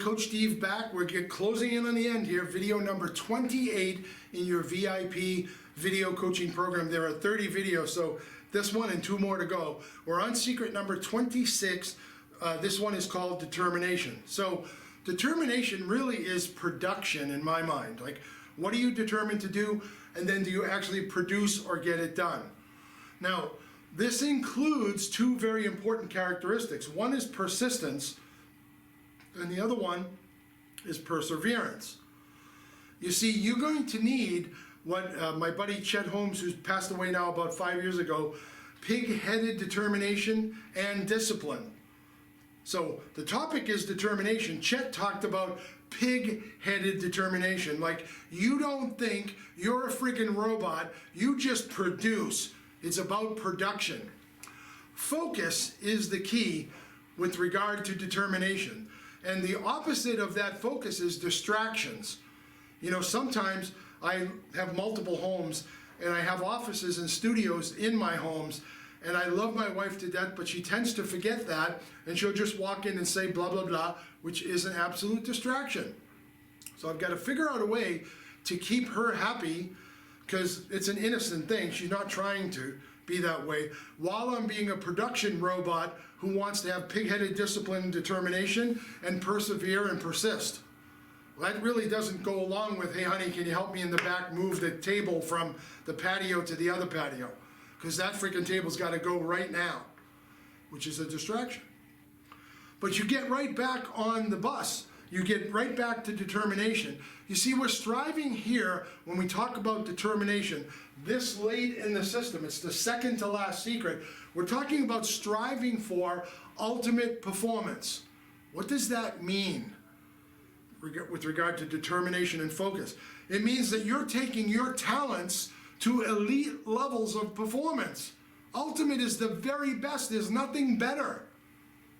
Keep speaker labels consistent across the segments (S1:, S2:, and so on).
S1: Coach Steve back. We're closing in on the end here. Video number 28 in your VIP video coaching program. There are 30 videos, so this one and 2 more to go. We're on secret number 26. This one is called determination. So determination really is production in my mind. Like, what are you determined to do? And then do you actually produce or get it done? Now, this includes 2 very important characteristics. One is persistence, and the other one is perseverance. You see, you're going to need what my buddy Chet Holmes, who's passed away now about 5 years ago, pig-headed determination and discipline. So the topic is determination. Chet talked about pig-headed determination. Like, you don't think you're a freaking robot, you just produce. It's about production. Focus is the key with regard to determination. And the opposite of that focus is distractions. You know, sometimes I have multiple homes and I have offices and studios in my homes, and I love my wife to death, but she tends to forget that, and she'll just walk in and say blah, blah, blah, which is an absolute distraction. So I've got to figure out a way to keep her happy, because it's an innocent thing. She's not trying to be that way, while I'm being a production robot who wants to have pig-headed discipline and determination and persevere and persist. Well, that really doesn't go along with, hey honey, can you help me in the back move the table from the patio to the other patio? Because that freaking table's got to go right now, which is a distraction. But you get right back on the bus. You get right back to determination. You see, we're striving here when we talk about determination, this late in the system, it's the second to last secret. We're talking about striving for ultimate performance. What does that mean with regard to determination and focus? It means that you're taking your talents to elite levels of performance. Ultimate is the very best. There's nothing better.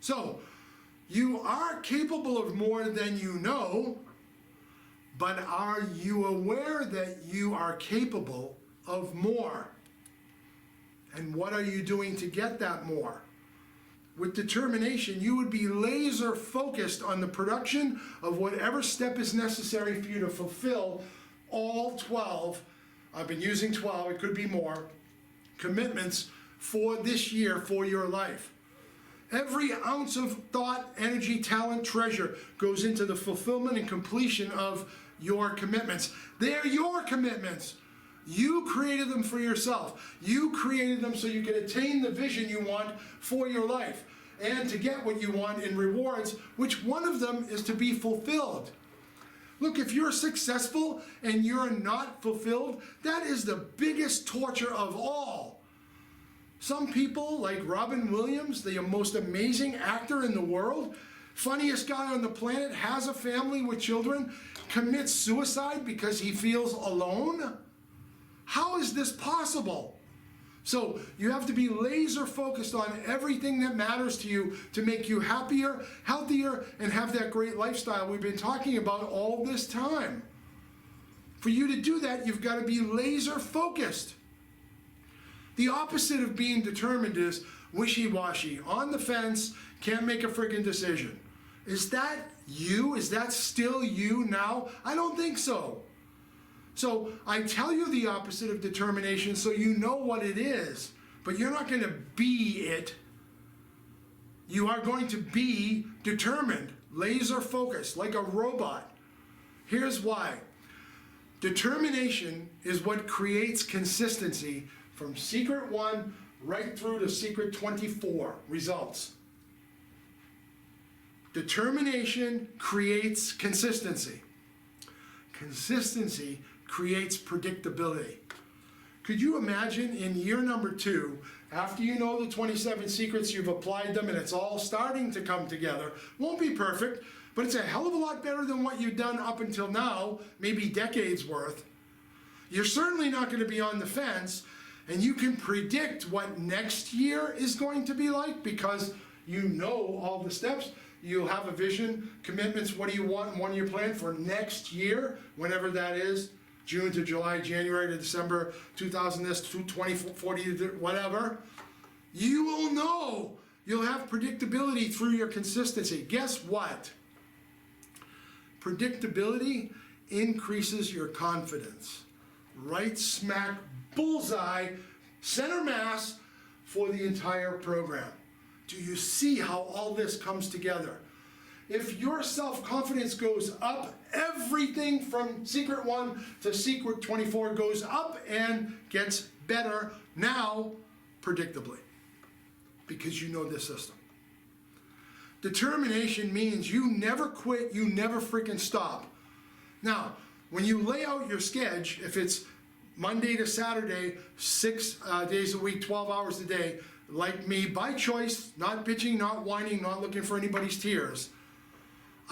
S1: So, you are capable of more than you know, but are you aware that you are capable of more? And what are you doing to get that more? With determination, you would be laser focused on the production of whatever step is necessary for you to fulfill all 12, I've been using 12, it could be more, commitments for this year, for your life. Every ounce of thought, energy, talent, treasure goes into the fulfillment and completion of your commitments. They're your commitments. You created them for yourself. You created them so you can attain the vision you want for your life and to get what you want in rewards, which one of them is to be fulfilled. Look, if you're successful and you're not fulfilled, that is the biggest torture of all. Some people, like Robin Williams, the most amazing actor in the world, funniest guy on the planet, has a family with children, commits suicide because he feels alone? How is this possible? So you have to be laser focused on everything that matters to you to make you happier, healthier, and have that great lifestyle we've been talking about all this time. For you to do that, you've got to be laser focused. The opposite of being determined is wishy-washy, on the fence, can't make a freaking decision. Is that you? Is that still you now? I don't think so. So I tell you the opposite of determination so you know what it is, but you're not going to be it. You are going to be determined, laser focused, like a robot. Here's why. Determination is what creates consistency from secret 1 right through to secret 24 results. Determination creates consistency. Consistency creates predictability. Could you imagine in year number 2, after you know the 27 secrets, you've applied them and it's all starting to come together, won't be perfect, but it's a hell of a lot better than what you've done up until now, maybe decades worth. You're certainly not going to be on the fence, and you can predict what next year is going to be like because you know all the steps. You'll have a vision, commitments, what do you want, and 1-year plan for next year, whenever that is, June to July, January to December, 2020, 40, whatever. You will know. You'll have predictability through your consistency. Guess what? Predictability increases your confidence. Right smack, bullseye, center mass for the entire program. Do you see how all this comes together? If your self-confidence goes up, everything from Secret 1 to Secret 24 goes up and gets better now, predictably, because you know this system. Determination means you never quit, you never freaking stop. Now, when you lay out your schedule, if it's Monday to Saturday, 6 days a week, 12 hours a day, like me, by choice, not bitching, not whining, not looking for anybody's tears,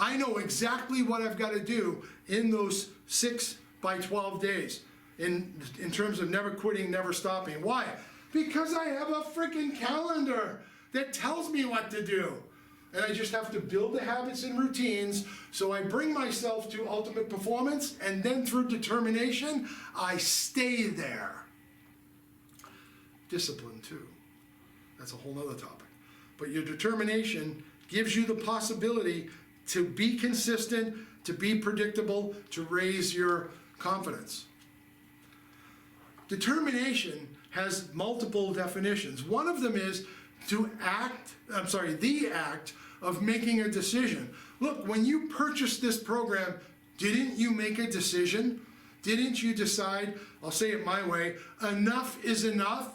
S1: I know exactly what I've got to do in those 6 by 12 days in terms of never quitting, never stopping. Why? Because I have a freaking calendar that tells me what to do. And I just have to build the habits and routines so I bring myself to ultimate performance, and then through determination, I stay there. Discipline too. That's a whole nother topic. But your determination gives you the possibility to be consistent, to be predictable, to raise your confidence. Determination has multiple definitions. One of them is the act of making a decision. Look, when you purchased this program, didn't you make a decision? Didn't you decide, I'll say it my way, enough is enough?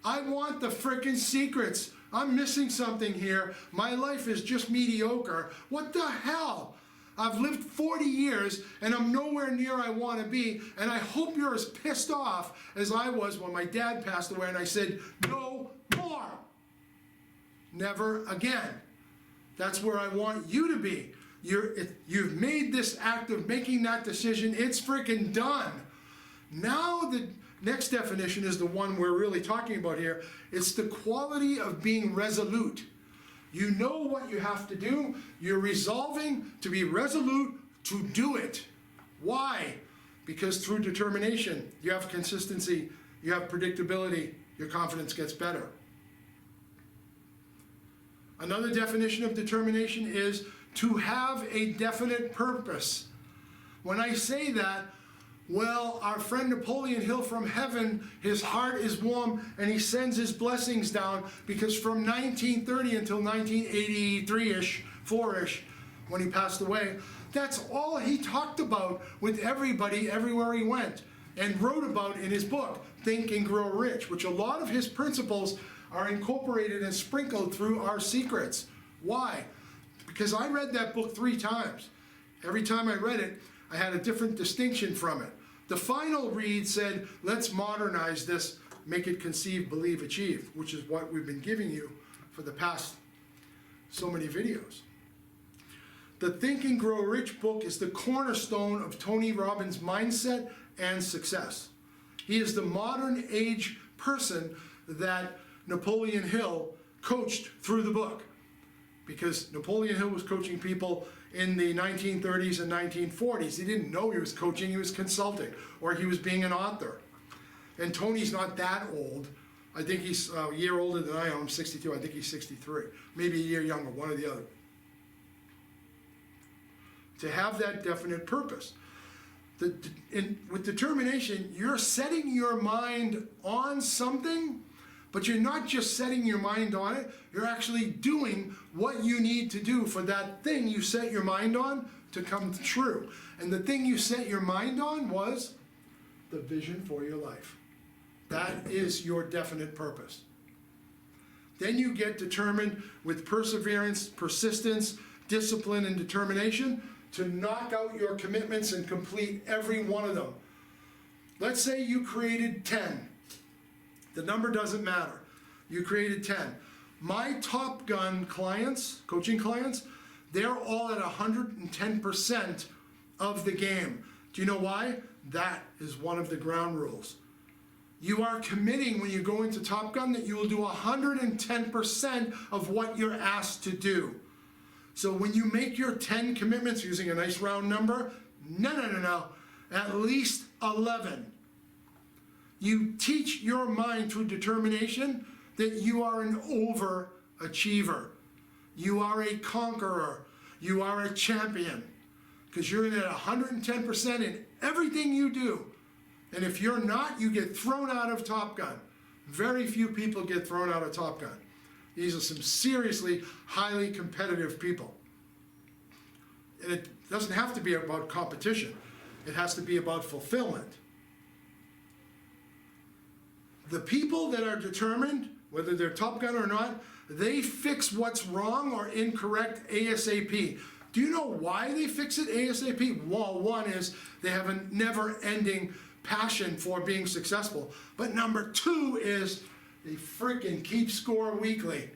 S1: I want the frickin' secrets. I'm missing something here. My life is just mediocre. What the hell? I've lived 40 years and I'm nowhere near I want to be, and I hope you're as pissed off as I was when my dad passed away and I said, no more. Never again. That's where I want you to be. You've made this act of making that decision. It's freaking done. Now the next definition is the one we're really talking about here. It's the quality of being resolute. You know what you have to do. You're resolving to be resolute to do it. Why? Because through determination, you have consistency, you have predictability, your confidence gets better. Another definition of determination is to have a definite purpose. When I say that, well, our friend Napoleon Hill from heaven, his heart is warm and he sends his blessings down, because from 1930 until 1983-ish, 4-ish, when he passed away, that's all he talked about with everybody everywhere he went, and wrote about in his book, Think and Grow Rich, which a lot of his principles are incorporated and sprinkled through our secrets. Why? Because I read that book 3 times. Every time I read it, I had a different distinction from it. The final read said, let's modernize this, make it conceive, believe, achieve, which is what we've been giving you for the past so many videos. The Think and Grow Rich book is the cornerstone of Tony Robbins' mindset and success. He is the modern age person that Napoleon Hill coached through the book, because Napoleon Hill was coaching people in the 1930s and 1940s. He didn't know he was coaching, he was consulting, or he was being an author. And Tony's not that old. I think he's a year older than I am. I'm 62, I think he's 63. Maybe a year younger, one or the other. To have that definite purpose. With determination, you're setting your mind on something, but you're not just setting your mind on it, you're actually doing what you need to do for that thing you set your mind on to come true. And the thing you set your mind on was the vision for your life. That is your definite purpose. Then you get determined with perseverance, persistence, discipline, and determination to knock out your commitments and complete every one of them. Let's say you created 10. The number doesn't matter. You created 10. My Top Gun clients, coaching clients, they're all at 110% of the game. Do you know why? That is one of the ground rules. You are committing when you go into Top Gun that you will do 110% of what you're asked to do. So when you make your 10 commitments using a nice round number, no, at least 11. You teach your mind through determination that you are an overachiever. You are a conqueror. You are a champion. because you're in at 110% in everything you do. And if you're not, you get thrown out of Top Gun. Very few people get thrown out of Top Gun. These are some seriously highly competitive people. And it doesn't have to be about competition. It has to be about fulfillment. The people that are determined, whether they're Top Gun or not, they fix what's wrong or incorrect ASAP. Do you know why they fix it ASAP? Well, one is they have a never-ending passion for being successful. But number two is they freaking keep score weekly.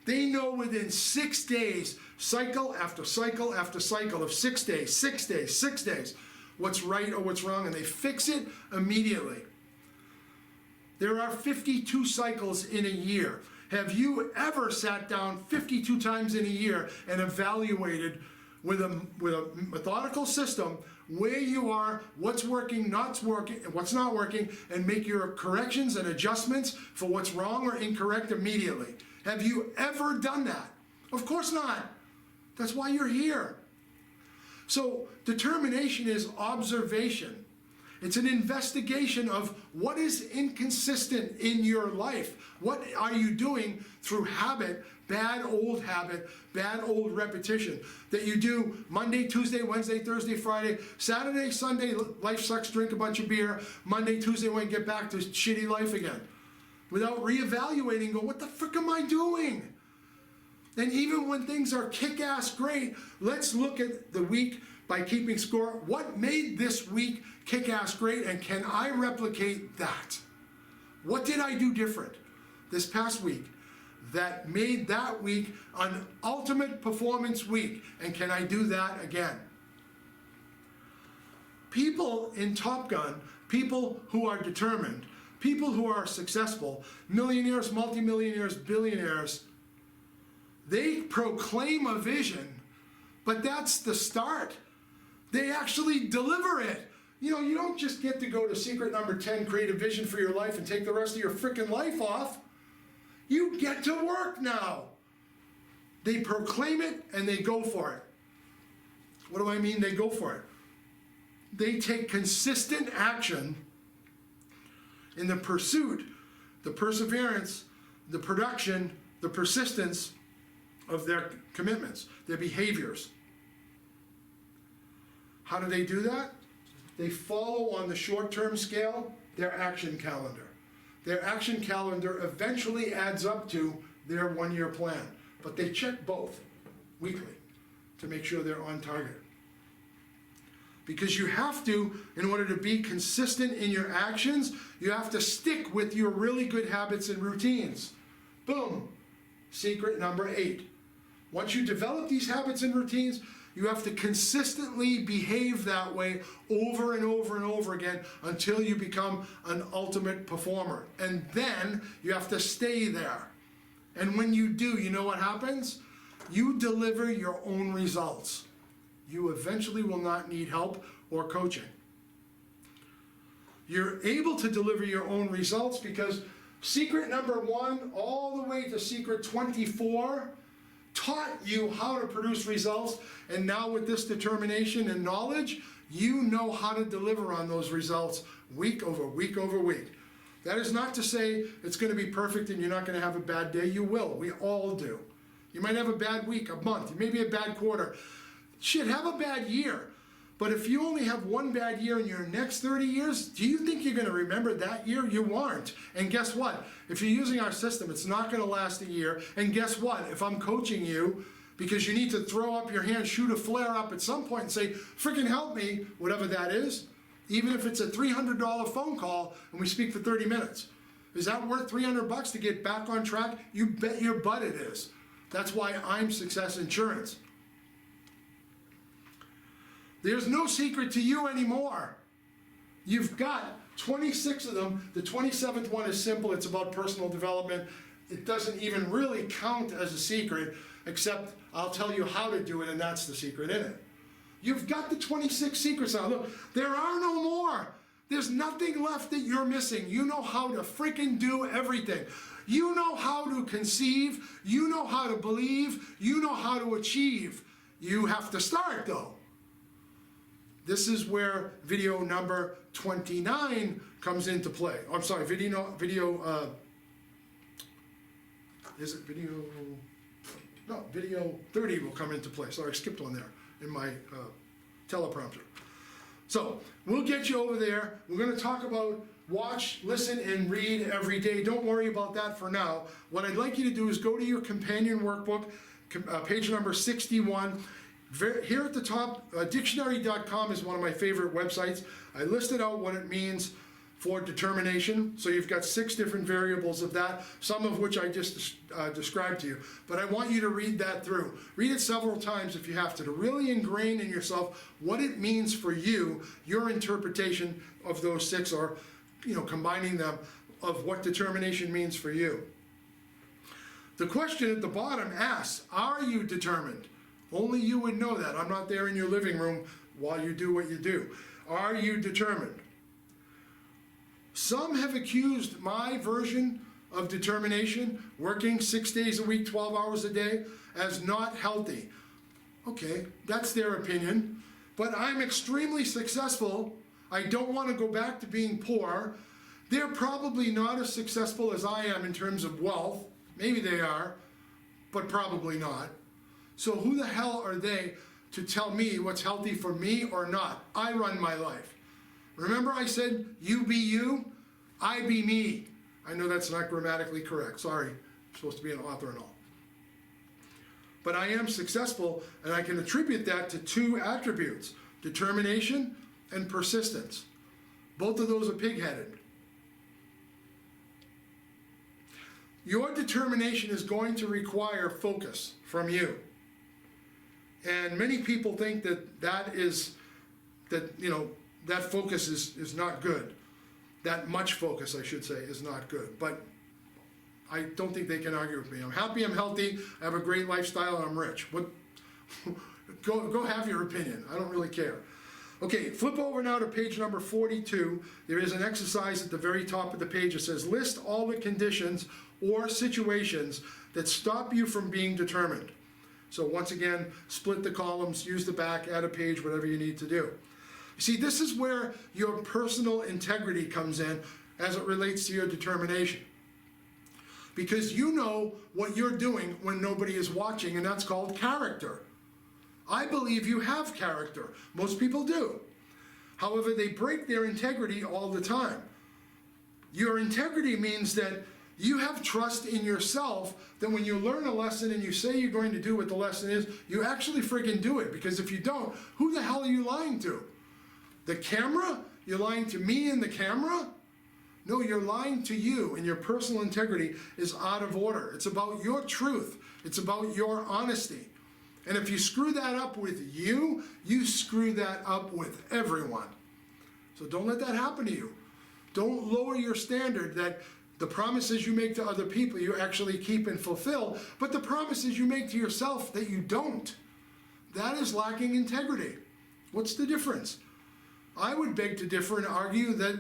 S1: They know within 6 days, cycle after cycle after cycle of 6 days, 6 days, 6 days, what's right or what's wrong, and they fix it immediately. There are 52 cycles in a year. Have you ever sat down 52 times in a year and evaluated with a methodical system where you are, what's working, what's not working, and make your corrections and adjustments for what's wrong or incorrect immediately? Have you ever done that? Of course not. That's why you're here. So determination is observation. It's an investigation of what is inconsistent in your life. What are you doing through habit, bad old repetition that you do Monday, Tuesday, Wednesday, Thursday, Friday, Saturday, Sunday, life sucks, drink a bunch of beer, Monday, Tuesday, when you get back to shitty life again. Without reevaluating, go, what the frick am I doing? And even when things are kick-ass great, let's look at the week by keeping score. What made this week kick-ass great, and can I replicate that? What did I do different this past week that made that week an ultimate performance week, and can I do that again? People in Top Gun, people who are determined, people who are successful, millionaires, multimillionaires, billionaires, they proclaim a vision, but that's the start. They actually deliver it. You know, you don't just get to go to secret number 10, create a vision for your life and take the rest of your freaking life off. You get to work now. They proclaim it and they go for it. What do I mean they go for it? They take consistent action in the pursuit, the perseverance, the production, the persistence of their commitments, their behaviors. How do they do that? They follow on the short-term scale their action calendar. Their action calendar eventually adds up to their one-year plan, but they check both weekly to make sure they're on target. Because you have to, in order to be consistent in your actions, you have to stick with your really good habits and routines. Boom, secret number 8. Once you develop these habits and routines, you have to consistently behave that way over and over and over again until you become an ultimate performer. And then you have to stay there. And when you do, you know what happens? You deliver your own results. You eventually will not need help or coaching. You're able to deliver your own results because secret number 1 all the way to secret 24 taught you how to produce results, and now with this determination and knowledge, you know how to deliver on those results week over week over week. That is not to say it's going to be perfect and you're not going to have a bad day. You will. We all do. You might have a bad week, a month, maybe a bad quarter. Shit, have a bad year. But if you only have one bad year in your next 30 years, do you think you're going to remember that year? You aren't. And guess what? If you're using our system, it's not going to last a year. And guess what? If I'm coaching you, because you need to throw up your hand, shoot a flare up at some point and say, freaking help me, whatever that is, even if it's a $300 phone call and we speak for 30 minutes. Is that worth $300 to get back on track? You bet your butt it is. That's why I'm Success Insurance. There's no secret to you anymore. You've got 26 of them. The 27th one is simple. It's about personal development. It doesn't even really count as a secret, except I'll tell you how to do it, and that's the secret in it. You've got the 26 secrets now. Look, there are no more. There's nothing left that you're missing. You know how to freaking do everything. You know how to conceive. You know how to believe. You know how to achieve. You have to start, though. this is where video number 29 comes into play. I'm sorry, video, is it video? No, video 30 will come into play. Sorry, I skipped one there in my teleprompter. So we'll get you over there. We're going to talk about watch, listen, and read every day. Don't worry about that for now. What I'd like you to do is go to your companion workbook, page number 61. Here at the top, dictionary.com is one of my favorite websites. I listed out what it means for determination. So you've got 6 different variables of that, some of which I just described to you. But I want you to read that through. Read it several times if you have to really ingrain in yourself what it means for you, your interpretation of those 6, or combining them, of what determination means for you. The question at the bottom asks, are you determined? Only you would know that. I'm not there in your living room while you do what you do. Are you determined? Some have accused my version of determination, working 6 days a week, 12 hours a day, as not healthy. Okay, that's their opinion, but I'm extremely successful. I don't want to go back to being poor. They're probably not as successful as I am in terms of wealth. Maybe they are, but probably not. So who the hell are they to tell me what's healthy for me or not? I run my life. Remember I said, you be you, I be me. I know that's not grammatically correct. Sorry, I'm supposed to be an author and all. But I am successful, and I can attribute that to 2 attributes, determination and persistence. Both of those are pig-headed. Your determination is going to require focus from you. And many people think that focus is not good. That much focus, I should say, is not good. But I don't think they can argue with me. I'm happy, I'm healthy, I have a great lifestyle, and I'm rich. Go have your opinion. I don't really care. Okay, flip over now to page number 42. There is an exercise at the very top of the page. It says, list all the conditions or situations that stop you from being determined. So once again, split the columns, use the back, add a page, whatever you need to do. You see, this is where your personal integrity comes in as it relates to your determination. Because you know what you're doing when nobody is watching, and that's called character. I believe you have character. Most people do. However, they break their integrity all the time. Your integrity means that you have trust in yourself that when you learn a lesson and you say you're going to do what the lesson is, you actually friggin' do it. Because if you don't, who the hell are you lying to? The camera? You're lying to me and the camera? No, you're lying to you, and your personal integrity is out of order. It's about your truth. It's about your honesty. And if you screw that up with you, you screw that up with everyone. So don't let that happen to you. Don't lower your standard that the promises you make to other people you actually keep and fulfill, but the promises you make to yourself that you don't. That is lacking integrity. What's the difference? I would beg to differ and argue that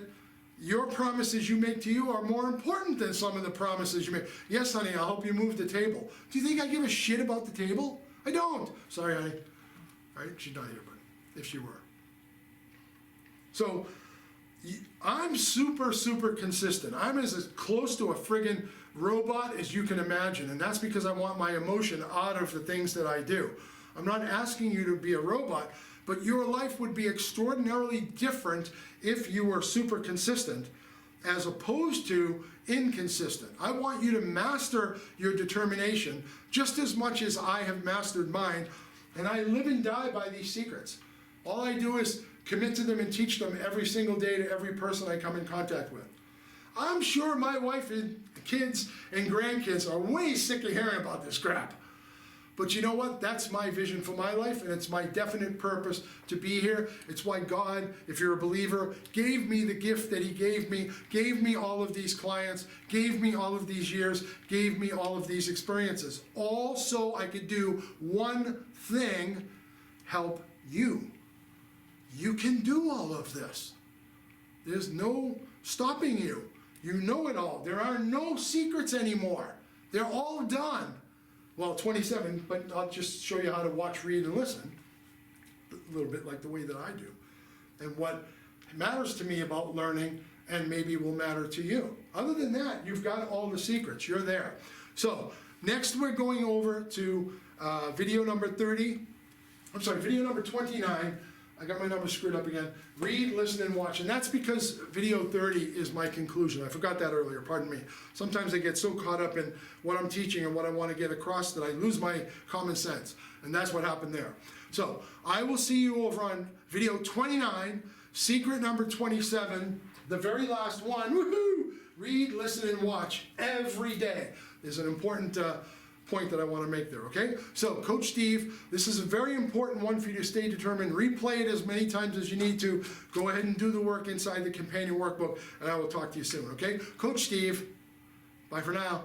S1: your promises you make to you are more important than some of the promises you make. Yes, honey, I'll help you move the table. Do you think I give a shit about the table? I don't. Sorry, honey. All right, she's not here, but if she were. So I'm super, super consistent. I'm as close to a friggin' robot as you can imagine, and that's because I want my emotion out of the things that I do. I'm not asking you to be a robot, but your life would be extraordinarily different if you were super consistent as opposed to inconsistent. I want you to master your determination just as much as I have mastered mine, and I live and die by these secrets. All I do is commit to them and teach them every single day to every person I come in contact with. I'm sure my wife and kids and grandkids are way sick of hearing about this crap. But you know what? That's my vision for my life, and it's my definite purpose to be here. It's why God, if you're a believer, gave me the gift that He gave me all of these clients, gave me all of these years, gave me all of these experiences. All so I could do one thing, help you. You can do all of this. There's no stopping you. You know it all. There are no secrets anymore. They're all done. Well, 27, but I'll just show you how to watch, read, and listen. A little bit like the way that I do. and what matters to me about learning and maybe will matter to you. Other than that, you've got all the secrets, you're there. So next we're going over to video number 29. I got my number screwed up again. Read, listen, and watch. And that's because video 30 is my conclusion. I forgot that earlier, pardon me. Sometimes I get so caught up in what I'm teaching and what I want to get across that I lose my common sense. And that's what happened there. So I will see you over on video 29, secret number 27, the very last one. Woohoo! Read, listen, and watch every day. Is an important point that I want to make there, okay? So, Coach Steve, this is a very important one for you to stay determined. Replay it as many times as you need to. Go ahead and do the work inside the companion workbook, and I will talk to you soon, okay? Coach Steve, bye for now.